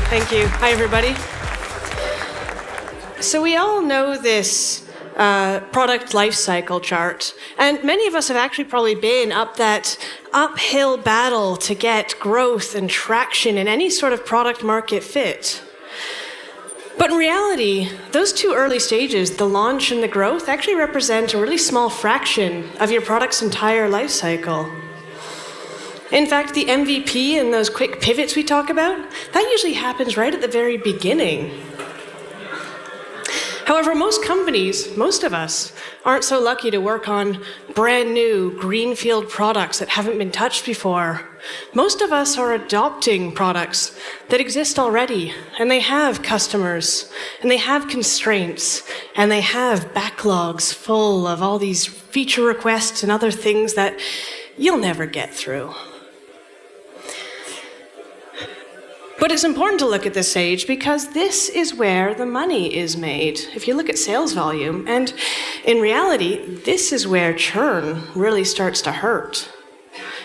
Thank you. Hi, everybody. So we all know this product life cycle chart, and many of us have actually probably been up that uphill battle to get growth and traction in any sort of product market fit. But in reality, those two early stages, the launch and the growth, actually represent a really small fraction of your product's entire life cycle. In fact, the MVP and those quick pivots we talk about, that usually happens right at the very beginning. However, most companies, most of us, aren't so lucky to work on brand new greenfield products that haven't been touched before. Most of us are adopting products that exist already, and they have customers, and they have constraints, and they have backlogs full of all these feature requests and other things that you'll never get through. But it's important to look at this stage because this is where the money is made. If you look at sales volume, and in reality, this is where churn really starts to hurt.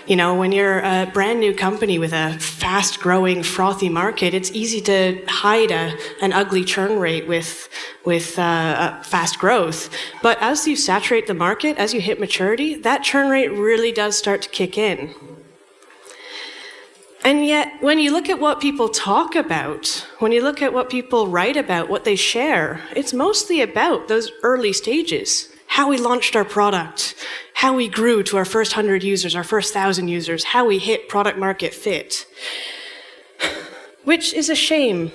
You know, when you're a brand new company with a fast-growing, frothy market, it's easy to hide an ugly churn rate with fast growth. But as you saturate the market, as you hit maturity, that churn rate really does start to kick in. And yet, when you look at what people talk about, when you look at what people write about, what they share, it's mostly about those early stages. How we launched our product, how we grew to our first 100 users, our first 1,000 users, how we hit product market fit. Which is a shame,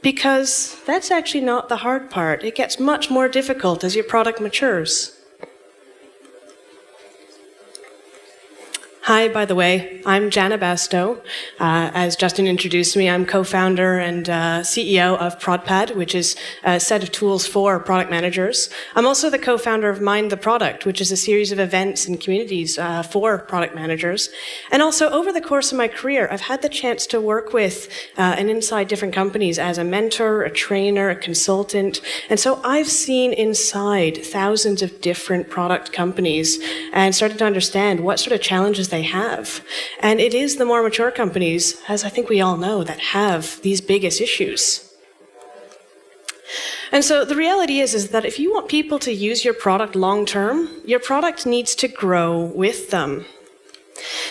because that's actually not the hard part. It gets much more difficult as your product matures. Hi, by the way, I'm Janna Bastow. As Justin introduced me, I'm co-founder and CEO of ProdPad, which is a set of tools for product managers. I'm also the co-founder of Mind the Product, which is a series of events and communities for product managers. And also, over the course of my career, I've had the chance to work with and inside different companies as a mentor, a trainer, a consultant. And so I've seen inside thousands of different product companies and started to understand what sort of challenges they have. And it is the more mature companies, as I think we all know, that have these biggest issues. And so the reality is that if you want people to use your product long term, your product needs to grow with them.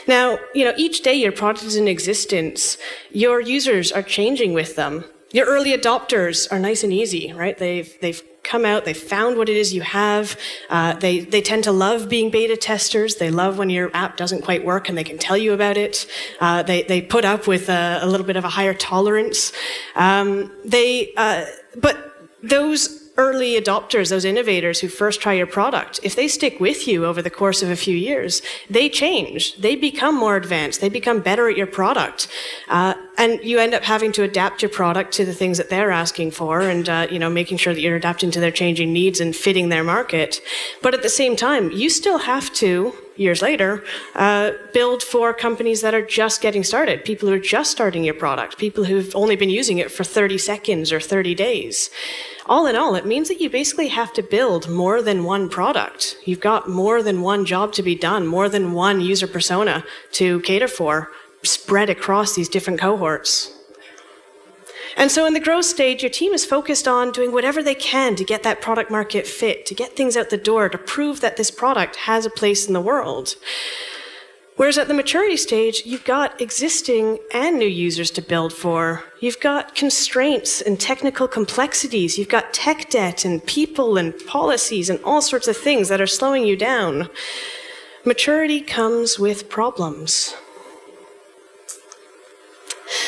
Now, each day your product is in existence, your users are changing with them. Your early adopters are nice and easy, right? They've come out, they've found what it is you have. They tend to love being beta testers. They love when your app doesn't quite work and they can tell you about it. They put up with a little bit of a higher tolerance. But those early adopters, those innovators who first try your product, if they stick with you over the course of a few years, they change. They become more advanced. They become better at your product. And you end up having to adapt your product to the things that they're asking for and, making sure that you're adapting to their changing needs and fitting their market. But at the same time, you still have to, years later, build for companies that are just getting started, people who are just starting your product, people who've only been using it for 30 seconds or 30 days. All in all, it means that you basically have to build more than one product. You've got more than one job to be done, more than one user persona to cater for, spread across these different cohorts. And so in the growth stage, your team is focused on doing whatever they can to get that product market fit, to get things out the door, to prove that this product has a place in the world. Whereas at the maturity stage, you've got existing and new users to build for. You've got constraints and technical complexities. You've got tech debt and people and policies and all sorts of things that are slowing you down. Maturity comes with problems.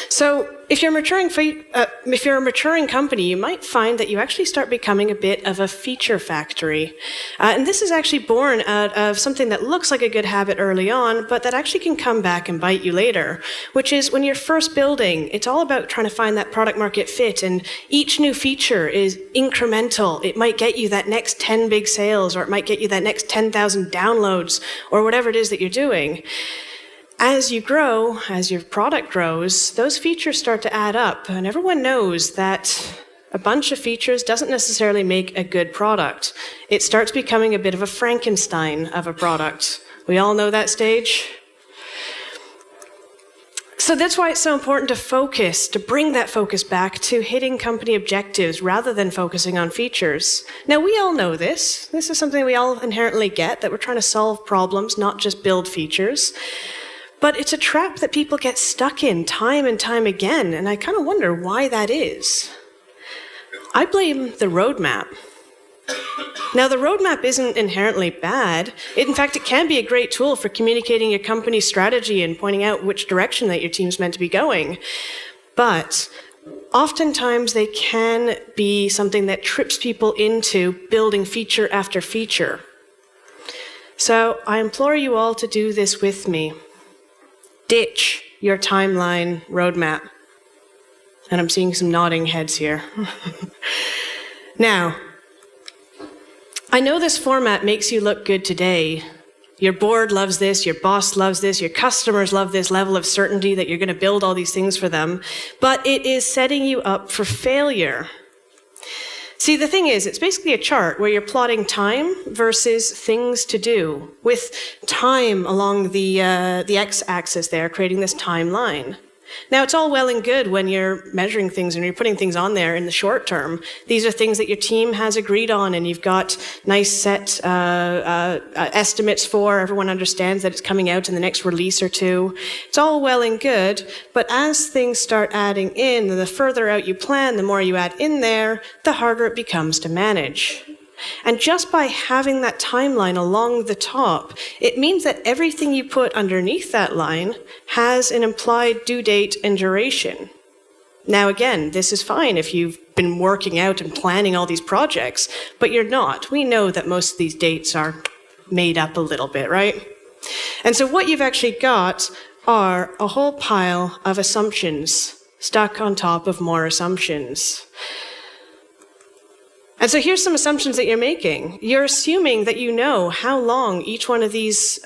So if you're a maturing company, you might find that you actually start becoming a bit of a feature factory. And this is actually born out of something that looks like a good habit early on, but that actually can come back and bite you later, which is when you're first building, it's all about trying to find that product market fit, and each new feature is incremental. It might get you that next 10 big sales, or it might get you that next 10,000 downloads, or whatever it is that you're doing. As you grow, as your product grows, those features start to add up, and everyone knows that a bunch of features doesn't necessarily make a good product. It starts becoming a bit of a Frankenstein of a product. We all know that stage. So that's why it's so important to focus, to bring that focus back to hitting company objectives rather than focusing on features. Now, we all know this. This is something we all inherently get, that we're trying to solve problems, not just build features. But it's a trap that people get stuck in time and time again, and I kind of wonder why that is. I blame the roadmap. Now, the roadmap isn't inherently bad. In fact, it can be a great tool for communicating your company's strategy and pointing out which direction that your team's meant to be going. But oftentimes, they can be something that trips people into building feature after feature. So I implore you all to do this with me. Ditch your timeline roadmap. And I'm seeing some nodding heads here. Now, I know this format makes you look good today. Your board loves this, your boss loves this, your customers love this level of certainty that you're going to build all these things for them, but it is setting you up for failure. See, the thing is, it's basically a chart where you're plotting time versus things to do, with time along the x-axis there, creating this timeline. Now, it's all well and good when you're measuring things and you're putting things on there in the short term. These are things that your team has agreed on and you've got nice set estimates for. Everyone understands that it's coming out in the next release or two. It's all well and good, but as things start adding in, the further out you plan, the more you add in there, the harder it becomes to manage. And just by having that timeline along the top, it means that everything you put underneath that line has an implied due date and duration. Now again, this is fine if you've been working out and planning all these projects, but you're not. We know that most of these dates are made up a little bit, right? And so what you've actually got are a whole pile of assumptions stuck on top of more assumptions. And so here's some assumptions that you're making. You're assuming that you know how long each one of these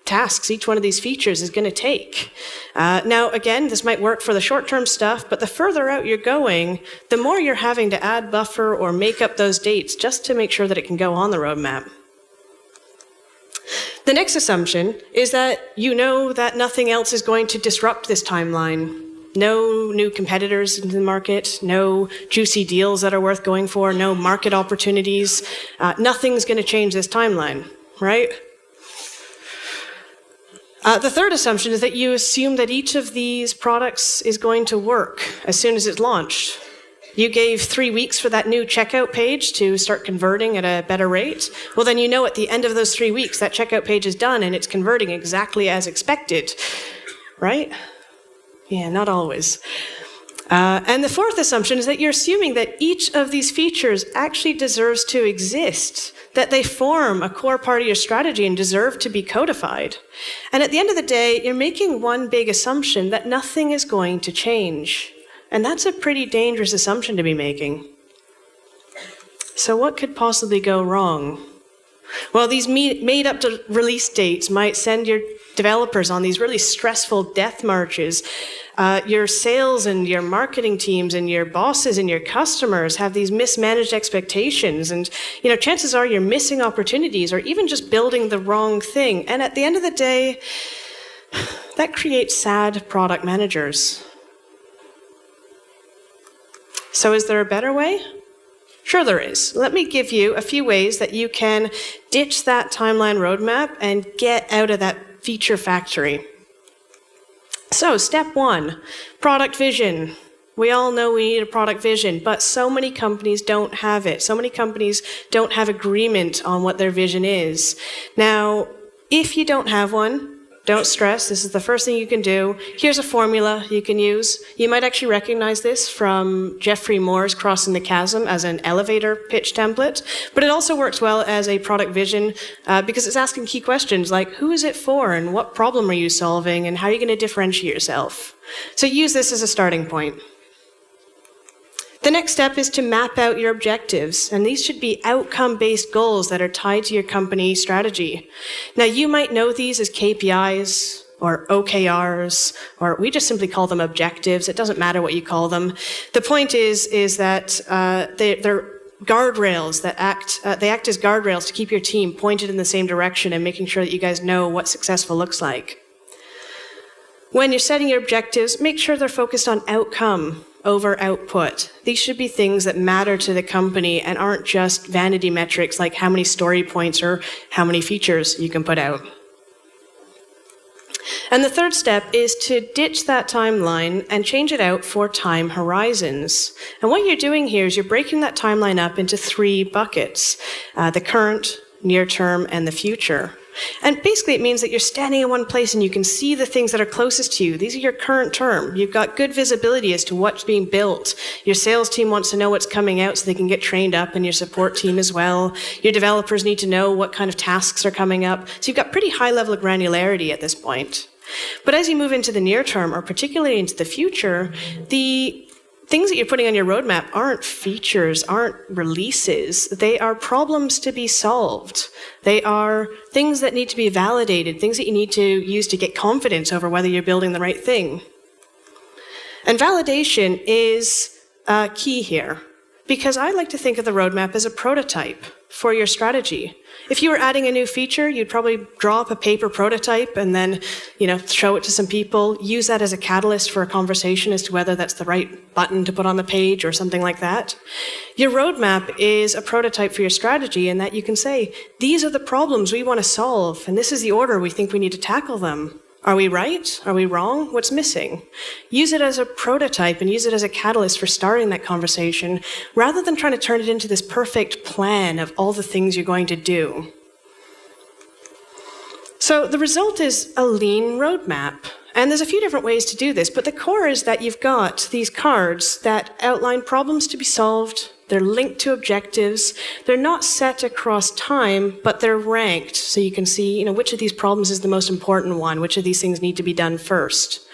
tasks, each one of these features is going to take. Now, again, this might work for the short-term stuff, but the further out you're going, the more you're having to add buffer or make up those dates just to make sure that it can go on the roadmap. The next assumption is that you know that nothing else is going to disrupt this timeline. No new competitors in the market, no juicy deals that are worth going for, no market opportunities. Nothing's going to change this timeline, right? The third assumption is that you assume that each of these products is going to work as soon as it's launched. You gave 3 weeks for that new checkout page to start converting at a better rate. Well, then you know at the end of those 3 weeks that checkout page is done and it's converting exactly as expected, right? Yeah, not always. And the fourth assumption is that you're assuming that each of these features actually deserves to exist, that they form a core part of your strategy and deserve to be codified. And at the end of the day, you're making one big assumption that nothing is going to change. And that's a pretty dangerous assumption to be making. So what could possibly go wrong? Well, these made-up release dates might send your developers on these really stressful death marches. Your sales and your marketing teams and your bosses and your customers have these mismanaged expectations. And, chances are you're missing opportunities or even just building the wrong thing. And at the end of the day, that creates sad product managers. So is there a better way? Sure there is. Let me give you a few ways that you can ditch that timeline roadmap and get out of that feature factory. So, step 1, product vision. We all know we need a product vision, but so many companies don't have it. So many companies don't have agreement on what their vision is. Now, if you don't have one, don't stress. This is the first thing you can do. Here's a formula you can use. You might actually recognize this from Jeffrey Moore's Crossing the Chasm as an elevator pitch template, but it also works well as a product vision because it's asking key questions like, who is it for and what problem are you solving and how are you going to differentiate yourself? So use this as a starting point. The next step is to map out your objectives, and these should be outcome-based goals that are tied to your company strategy. Now, you might know these as KPIs or OKRs, or we just simply call them objectives. It doesn't matter what you call them. The point is that they're guardrails that act as guardrails to keep your team pointed in the same direction and making sure that you guys know what successful looks like. When you're setting your objectives, make sure they're focused on outcome over output. These should be things that matter to the company and aren't just vanity metrics like how many story points or how many features you can put out. And the third step is to ditch that timeline and change it out for time horizons. And what you're doing here is you're breaking that timeline up into 3 buckets, the current, near term, and the future. And basically it means that you're standing in one place and you can see the things that are closest to you. These are your current term. You've got good visibility as to what's being built. Your sales team wants to know what's coming out so they can get trained up, and your support team as well. Your developers need to know what kind of tasks are coming up. So you've got pretty high level of granularity at this point. But as you move into the near term, or particularly into the future, the things that you're putting on your roadmap aren't features, aren't releases. They are problems to be solved. They are things that need to be validated, things that you need to use to get confidence over whether you're building the right thing. And validation is key here, because I like to think of the roadmap as a prototype for your strategy. If you were adding a new feature, you'd probably draw up a paper prototype and then, show it to some people, use that as a catalyst for a conversation as to whether that's the right button to put on the page or something like that. Your roadmap is a prototype for your strategy in that you can say, these are the problems we want to solve, and this is the order we think we need to tackle them. Are we right? Are we wrong? What's missing? Use it as a prototype and use it as a catalyst for starting that conversation, rather than trying to turn it into this perfect plan of all the things you're going to do. So the result is a lean roadmap. And there's a few different ways to do this, but the core is that you've got these cards that outline problems to be solved. They're linked to objectives. They're not set across time, but they're ranked. So you can see, which of these problems is the most important one, which of these things need to be done first.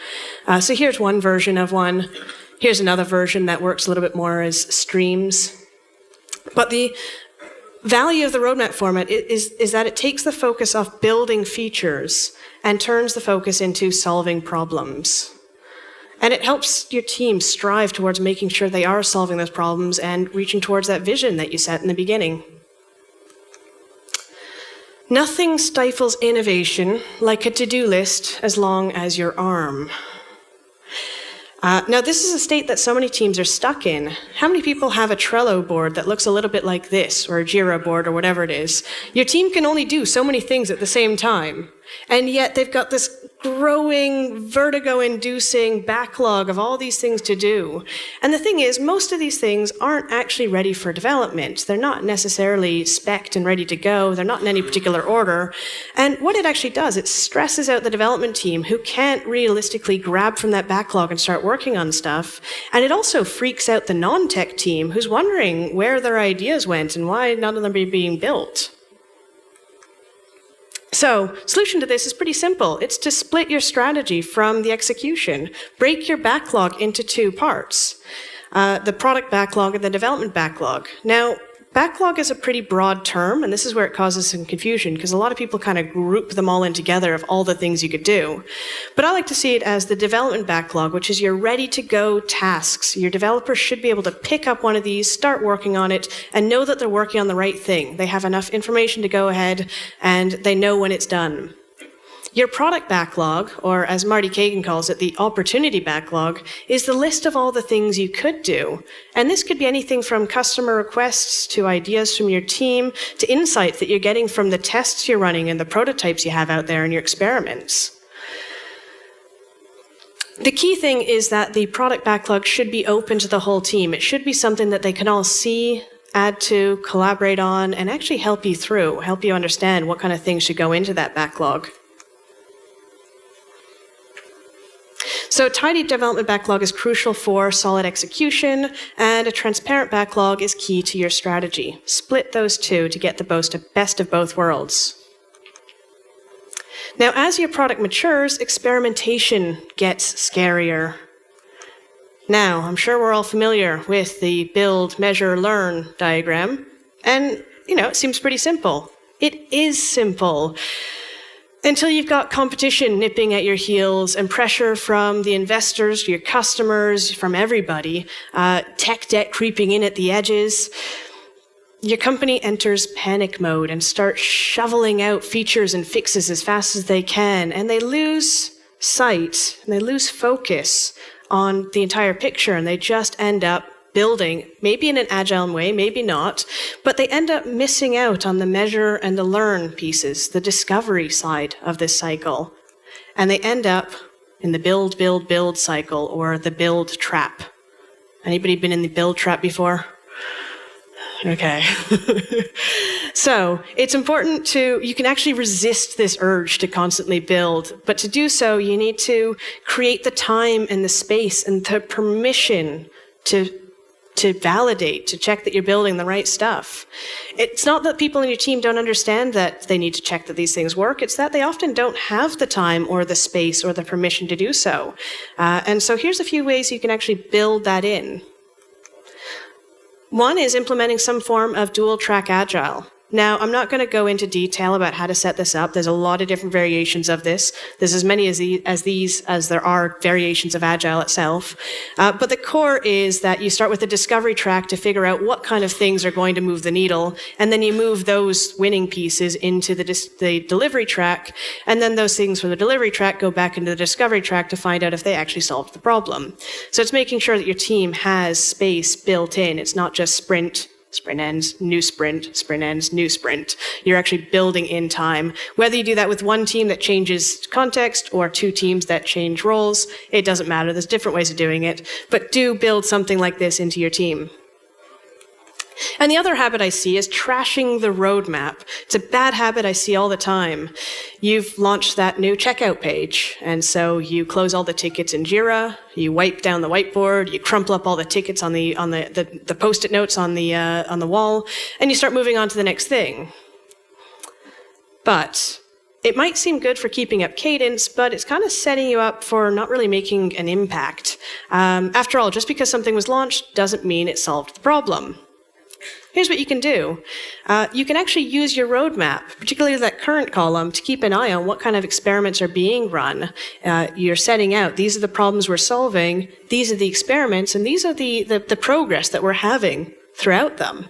So here's one version of one. Here's another version that works a little bit more as streams. But the value of the roadmap format is that it takes the focus off building features and turns the focus into solving problems. And it helps your team strive towards making sure they are solving those problems and reaching towards that vision that you set in the beginning. Nothing stifles innovation like a to-do list as long as your arm. Now, this is a state that so many teams are stuck in. How many people have a Trello board that looks a little bit like this, or a Jira board, or whatever it is? Your team can only do so many things at the same time, and yet they've got this growing, vertigo-inducing backlog of all these things to do. And the thing is, most of these things aren't actually ready for development. They're not necessarily spec'd and ready to go. They're not in any particular order. And what it actually does, it stresses out the development team who can't realistically grab from that backlog and start working on stuff. And it also freaks out the non-tech team who's wondering where their ideas went and why none of them are being built. So, solution to this is pretty simple. It's to split your strategy from the execution. Break your backlog into 2 parts, the product backlog and the development backlog. Now, backlog is a pretty broad term, and this is where it causes some confusion, because a lot of people kind of group them all in together of all the things you could do. But I like to see it as the development backlog, which is your ready-to-go tasks. Your developers should be able to pick up one of these, start working on it, and know that they're working on the right thing. They have enough information to go ahead, and they know when it's done. Your product backlog, or as Marty Kagan calls it, the opportunity backlog, is the list of all the things you could do. And this could be anything from customer requests to ideas from your team to insights that you're getting from the tests you're running and the prototypes you have out there in your experiments. The key thing is that the product backlog should be open to the whole team. It should be something that they can all see, add to, collaborate on, and actually help you through, help you understand what kind of things should go into that backlog. So a tidy development backlog is crucial for solid execution, and a transparent backlog is key to your strategy. Split those 2 to get the best of both worlds. Now, as your product matures, experimentation gets scarier. Now, I'm sure we're all familiar with the build, measure, learn diagram, and, it seems pretty simple. It is simple. Until you've got competition nipping at your heels and pressure from the investors, your customers, from everybody, tech debt creeping in at the edges, your company enters panic mode and starts shoveling out features and fixes as fast as they can, and they lose sight and they lose focus on the entire picture, and they just end up building, maybe in an agile way, maybe not, but they end up missing out on the measure and the learn pieces, the discovery side of this cycle. And they end up in the build, build, build cycle, or the build trap. Anybody been in the build trap before? Okay. So it's important you can actually resist this urge to constantly build, but to do so, you need to create the time and the space and the permission to validate, to check that you're building the right stuff. It's not that people in your team don't understand that they need to check that these things work. It's that they often don't have the time or the space or the permission to do so. And so here's a few ways you can actually build that in. One is implementing some form of dual-track agile. Now, I'm not going to go into detail about how to set this up. There's a lot of different variations of this. There's as many as these as there are variations of Agile itself. But the core is that you start with the discovery track to figure out what kind of things are going to move the needle, and then you move those winning pieces into the delivery track, and then those things from the delivery track go back into the discovery track to find out if they actually solved the problem. So it's making sure that your team has space built in. It's not just sprint ends, new sprint ends, new sprint. You're actually building in time. Whether you do that with one team that changes context or two teams that change roles, it doesn't matter. There's different ways of doing it. But do build something like this into your team. And the other habit I see is trashing the roadmap. It's a bad habit I see all the time. You've launched that new checkout page, and so you close all the tickets in Jira, you wipe down the whiteboard, you crumple up all the tickets on the post-it notes on the wall, and you start moving on to the next thing. But it might seem good for keeping up cadence, but it's kind of setting you up for not really making an impact. After all, just because something was launched doesn't mean it solved the problem. Here's what you can do. You can actually use your roadmap, particularly that current column, to keep an eye on what kind of experiments are being run. You're setting out, these are the problems we're solving, these are the experiments, and these are the progress that we're having throughout them.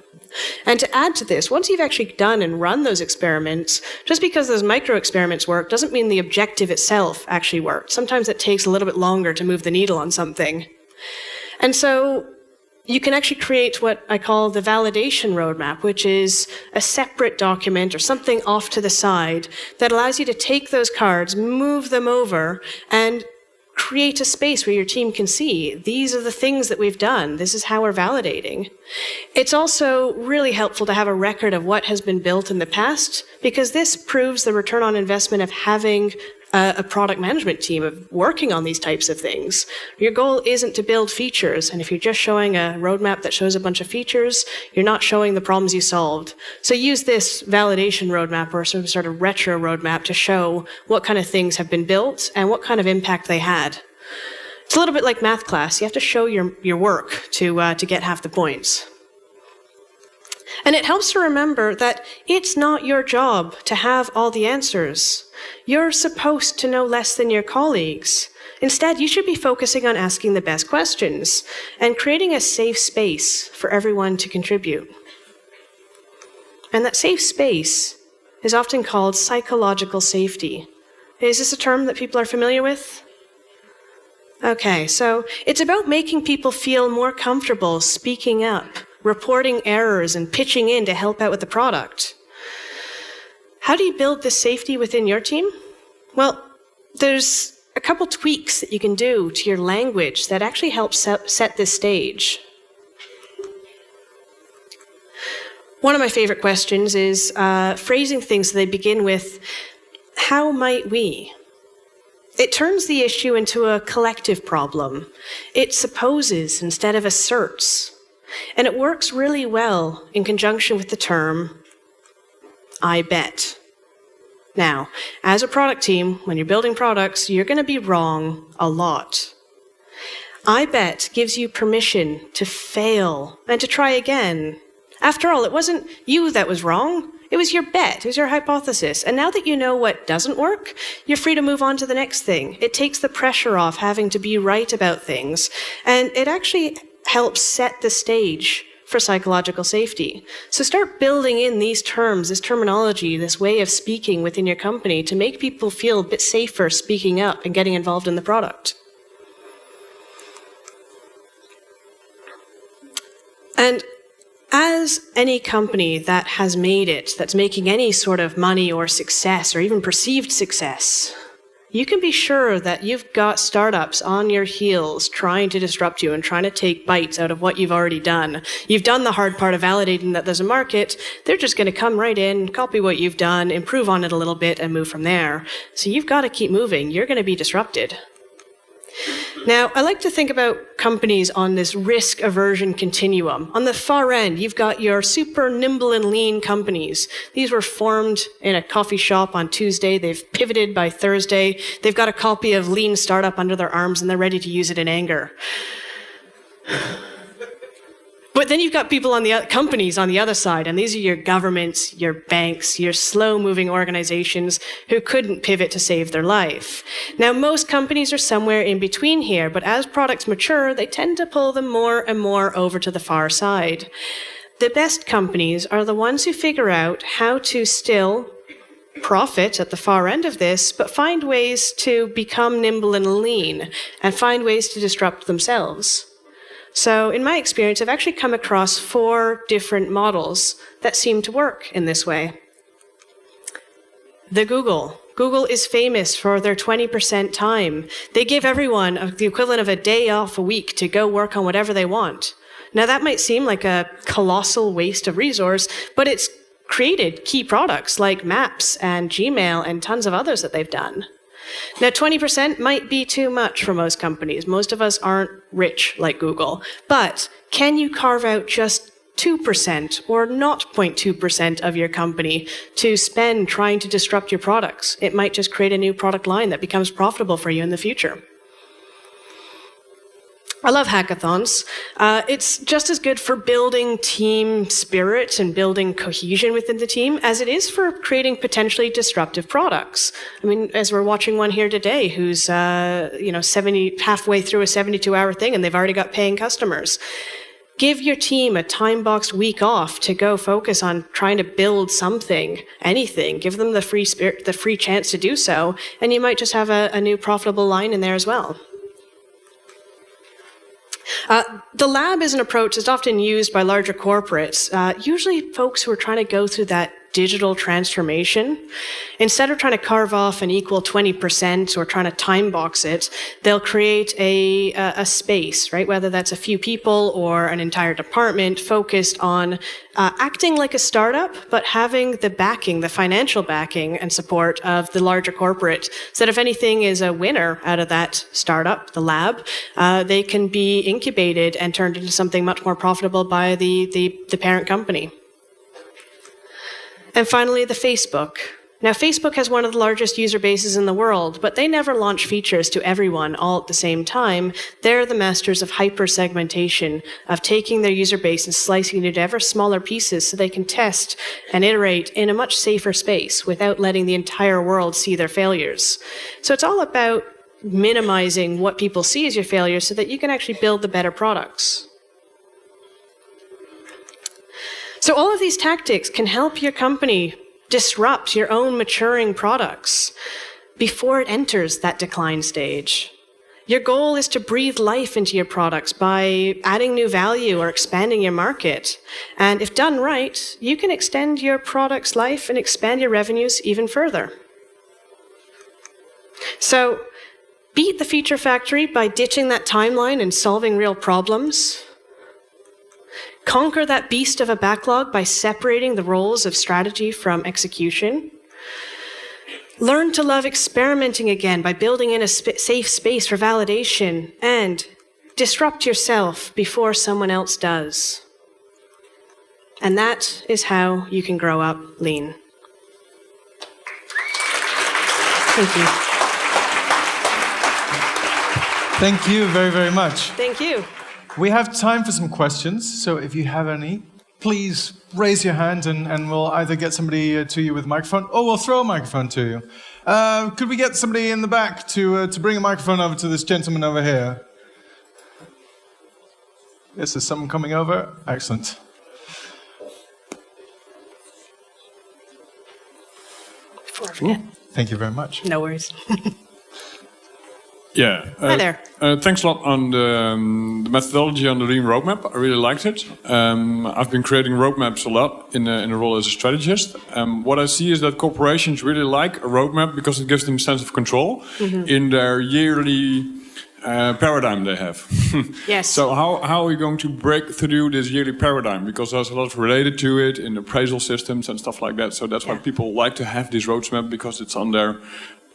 And to add to this, once you've actually done and run those experiments, just because those micro experiments work doesn't mean the objective itself actually worked. Sometimes it takes a little bit longer to move the needle on something. And so you can actually create what I call the validation roadmap, which is a separate document or something off to the side that allows you to take those cards, move them over, and create a space where your team can see, these are the things that we've done, this is how we're validating. It's also really helpful to have a record of what has been built in the past, because this proves the return on investment of having a product management team of working on these types of things. Your goal isn't to build features, and if you're just showing a roadmap that shows a bunch of features, you're not showing the problems you solved. So use this validation roadmap or some sort of retro roadmap to show what kind of things have been built and what kind of impact they had. It's a little bit like math class. You have to show your work to get half the points. And it helps to remember that it's not your job to have all the answers. You're supposed to know less than your colleagues. Instead, you should be focusing on asking the best questions and creating a safe space for everyone to contribute. And that safe space is often called psychological safety. Is this a term that people are familiar with? Okay, so it's about making people feel more comfortable speaking up, reporting errors, and pitching in to help out with the product. How do you build this safety within your team? Well, there's a couple tweaks that you can do to your language that actually help set this stage. One of my favorite questions is phrasing things so they begin with, how might we? It turns the issue into a collective problem. It supposes instead of asserts. And it works really well in conjunction with the term, I bet. Now, as a product team, when you're building products, you're going to be wrong a lot. I bet gives you permission to fail and to try again. After all, it wasn't you that was wrong. It was your bet. It was your hypothesis. And now that you know what doesn't work, you're free to move on to the next thing. It takes the pressure off having to be right about things. And it actually helps set the stage for psychological safety. So start building in these terms, this terminology, this way of speaking within your company to make people feel a bit safer speaking up and getting involved in the product. And as any company that has made it, that's making any sort of money or success or even perceived success, you can be sure that you've got startups on your heels trying to disrupt you and trying to take bites out of what you've already done. You've done the hard part of validating that there's a market. They're just going to come right in, copy what you've done, improve on it a little bit, and move from there. So you've got to keep moving. You're going to be disrupted. Now, I like to think about companies on this risk aversion continuum. On the far end, you've got your super nimble and lean companies. These were formed in a coffee shop on Tuesday. They've pivoted by Thursday. They've got a copy of Lean Startup under their arms, and they're ready to use it in anger. But then you've got people companies on the other side, and these are your governments, your banks, your slow-moving organizations who couldn't pivot to save their life. Now, most companies are somewhere in between here, but as products mature, they tend to pull them more and more over to the far side. The best companies are the ones who figure out how to still profit at the far end of this, but find ways to become nimble and lean, and find ways to disrupt themselves. So in my experience, I've actually come across 4 different models that seem to work in this way. Google is famous for their 20% time. They give everyone the equivalent of a day off a week to go work on whatever they want. Now that might seem like a colossal waste of resource, but it's created key products like Maps and Gmail and tons of others that they've done. Now, 20% might be too much for most companies. Most of us aren't rich like Google. But can you carve out just 2% or 0.2% of your company to spend trying to disrupt your products? It might just create a new product line that becomes profitable for you in the future. I love hackathons. It's just as good for building team spirit and building cohesion within the team as it is for creating potentially disruptive products. I mean, as we're watching one here today who's halfway through a 72-hour thing and they've already got paying customers. Give your team a time-boxed week off to go focus on trying to build something, anything. Give them the free chance to do so, and you might just have a new profitable line in there as well. The lab is an approach that's often used by larger corporates, usually folks who are trying to go through that digital transformation. Instead of trying to carve off an equal 20% or trying to time box it, they'll create a space, right? Whether that's a few people or an entire department focused on acting like a startup, but having the backing, the financial backing and support of the larger corporate, so that if anything is a winner out of that startup, the lab, they can be incubated and turned into something much more profitable by the parent company. And finally, the Facebook. Now, Facebook has one of the largest user bases in the world, but they never launch features to everyone all at the same time. They're the masters of hyper-segmentation, of taking their user base and slicing it into ever smaller pieces so they can test and iterate in a much safer space without letting the entire world see their failures. So it's all about minimizing what people see as your failures so that you can actually build the better products. So all of these tactics can help your company disrupt your own maturing products before it enters that decline stage. Your goal is to breathe life into your products by adding new value or expanding your market. And if done right, you can extend your product's life and expand your revenues even further. So beat the feature factory by ditching that timeline and solving real problems. Conquer that beast of a backlog by separating the roles of strategy from execution. Learn to love experimenting again by building in a safe space for validation, and disrupt yourself before someone else does. And that is how you can grow up lean. Thank you. Thank you very, very much. Thank you. We have time for some questions, so if you have any, please raise your hand and we'll either get somebody to you with a microphone or we'll throw a microphone to you. Could we get somebody in the back to bring a microphone over to this gentleman over here? Yes, is someone coming over? Excellent. Before I forget. Thank you very much. No worries. Yeah. Hi there. Thanks a lot on the methodology on the Lean roadmap. I really liked it. I've been creating roadmaps a lot in a role as a strategist. What I see is that corporations really like a roadmap because it gives them a sense of control in their yearly paradigm they have. Yes. So how are we going to break through this yearly paradigm? Because there's a lot related to it in appraisal systems and stuff like that. So that's why people like to have this roadmap, because it's on their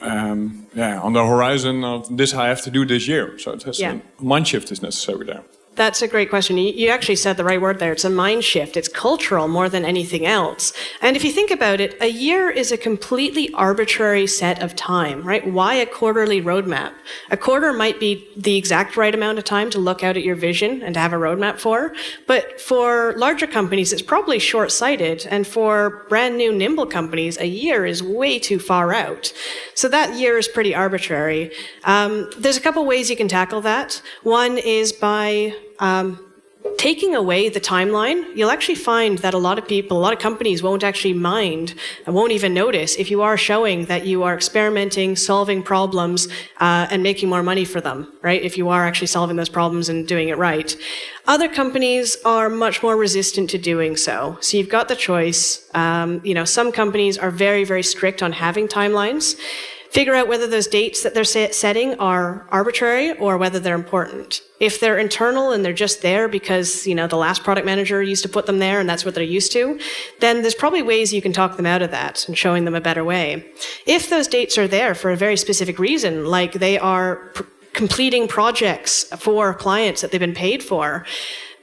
on the horizon of this I have to do this year. So it has a mind shift is necessary there. That's a great question. You actually said the right word there. It's a mind shift. It's cultural more than anything else. And if you think about it, a year is a completely arbitrary set of time, right? Why a quarterly roadmap? A quarter might be the exact right amount of time to look out at your vision and to have a roadmap for. But for larger companies, it's probably short-sighted. And for brand new, nimble companies, a year is way too far out. So that year is pretty arbitrary. There's a couple ways you can tackle that. One is by taking away the timeline. You'll actually find that a lot of companies won't actually mind and won't even notice if you are showing that you are experimenting, solving problems, and making more money for them, right? If you are actually solving those problems and doing it right. Other companies are much more resistant to doing so. So you've got the choice. Some companies are very, very strict on having timelines. Figure out whether those dates that they're setting are arbitrary or whether they're important. If they're internal and they're just there because, the last product manager used to put them there and that's what they're used to, then there's probably ways you can talk them out of that and showing them a better way. If those dates are there for a very specific reason, like they are completing projects for clients that they've been paid for,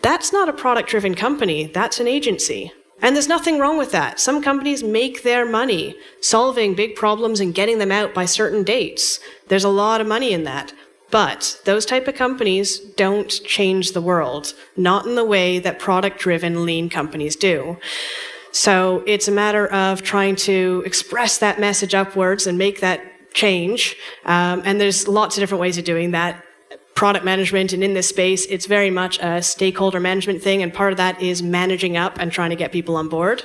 that's not a product-driven company, that's an agency. And there's nothing wrong with that. Some companies make their money solving big problems and getting them out by certain dates. There's a lot of money in that. But those type of companies don't change the world, not in the way that product-driven lean companies do. So it's a matter of trying to express that message upwards and make that change. And there's lots of different ways of doing that. Product management, and in this space, it's very much a stakeholder management thing, and part of that is managing up and trying to get people on board.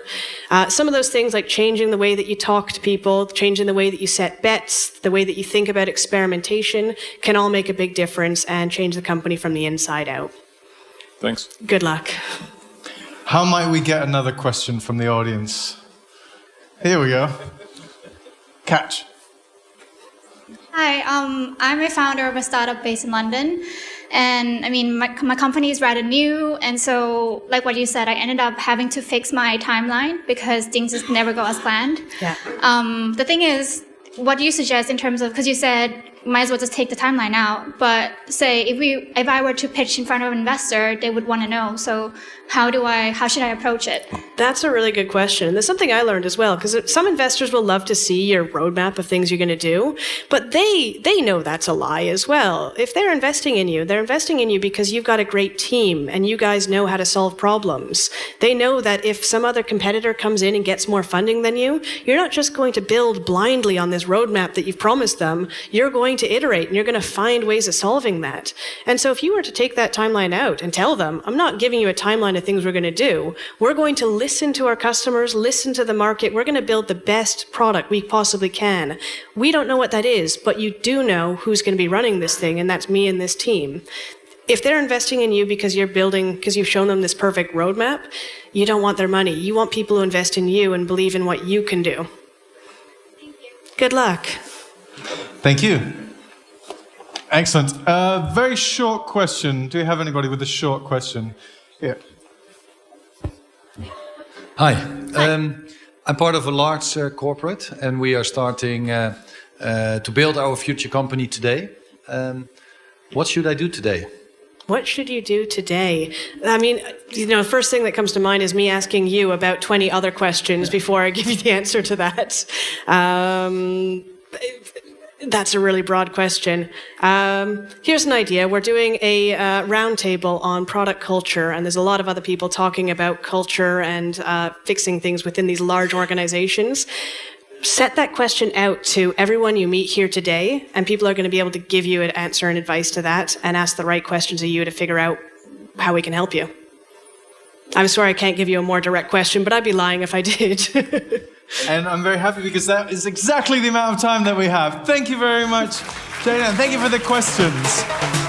Some of those things, like changing the way that you talk to people, changing the way that you set bets, the way that you think about experimentation, can all make a big difference and change the company from the inside out. Thanks. Good luck. How might we get another question from the audience? Here we go. Catch. Hi, I'm a founder of a startup based in London. And my company is rather new. And so, like what you said, I ended up having to fix my timeline because things just never go as planned. Yeah. The thing is, what do you suggest in terms of, because you said, might as well just take the timeline out. But say, if I were to pitch in front of an investor, they would want to know. So how should I approach it? That's a really good question. And there's something I learned as well, because some investors will love to see your roadmap of things you're going to do, but they know that's a lie as well. If they're investing in you, they're investing in you because you've got a great team and you guys know how to solve problems. They know that if some other competitor comes in and gets more funding than you, you're not just going to build blindly on this roadmap that you've promised them. You're going to iterate and you're going to find ways of solving that. And so if you were to take that timeline out and tell them, I'm not giving you a timeline of things we're going to do. We're going to listen to our customers, listen to the market. We're going to build the best product we possibly can. We don't know what that is, but you do know who's going to be running this thing, and that's me and this team. If they're investing in you because you've shown them this perfect roadmap, you don't want their money. You want people who invest in you and believe in what you can do. Thank you. Good luck. Thank you. Excellent. Very short question. Do you have anybody with a short question? Here. Hi. I'm part of a large corporate, and we are starting to build our future company today. What should I do today? What should you do today? I mean, the first thing that comes to mind is me asking you about 20 other questions before I give you the answer to that. That's a really broad question. Here's an idea. We're doing a roundtable on product culture, and there's a lot of other people talking about culture and fixing things within these large organizations. Set that question out to everyone you meet here today, and people are going to be able to give you an answer and advice to that and ask the right questions of you to figure out how we can help you. I'm sorry I can't give you a more direct question, but I'd be lying if I did. And I'm very happy because that is exactly the amount of time that we have. Thank you very much, Janna, and thank you for the questions.